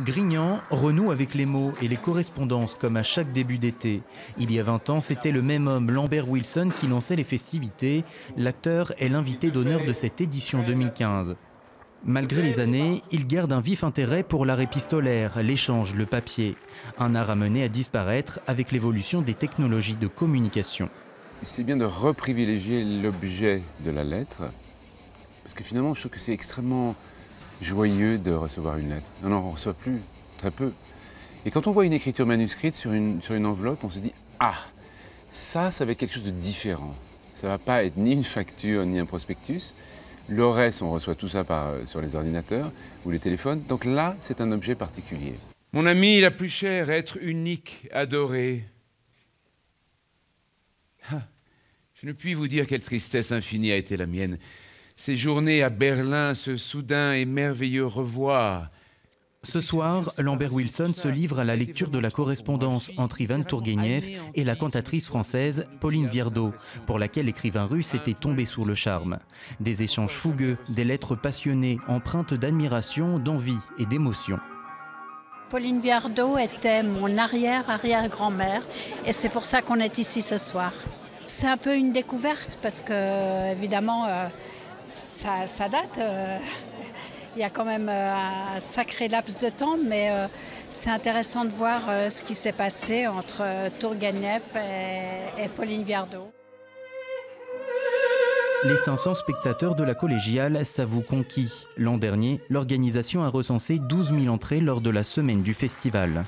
Grignan renoue avec les mots et les correspondances comme à chaque début d'été. Il y a 20 ans, c'était le même homme, Lambert Wilson, qui lançait les festivités. L'acteur est l'invité d'honneur de cette édition 2015. Malgré les années, il garde un vif intérêt pour l'art épistolaire, l'échange, le papier. Un art amené à disparaître avec l'évolution des technologies de communication. C'est bien de reprivilégier l'objet de la lettre, parce que finalement, je trouve que c'est extrêmement joyeux de recevoir une lettre. On n'en reçoit plus, très peu. Et quand on voit une écriture manuscrite sur une enveloppe, on se dit « Ah, ça va être quelque chose de différent. Ça ne va pas être ni une facture, ni un prospectus. L'ORES, on reçoit tout ça sur les ordinateurs ou les téléphones. Donc là, c'est un objet particulier. » Mon ami la plus chère, être unique, adoré. Ah, je ne puis vous dire quelle tristesse infinie a été la mienne. Ces journées à Berlin, ce soudain et merveilleux revoir. Ce soir, Lambert Wilson se livre à la lecture de la correspondance entre Ivan Tourguenieff et la cantatrice française Pauline Viardot, pour laquelle l'écrivain russe était tombé sous le charme. Des échanges fougueux, des lettres passionnées, empreintes d'admiration, d'envie et d'émotion. Pauline Viardot était mon arrière-arrière-grand-mère et c'est pour ça qu'on est ici ce soir. C'est un peu une découverte parce que, évidemment, ça date. Il y a quand même un sacré laps de temps, mais c'est intéressant de voir ce qui s'est passé entre Tourguenieff et Pauline Viardot. Les 500 spectateurs de la collégiale s'avouent conquis. L'an dernier, l'organisation a recensé 12 000 entrées lors de la semaine du festival.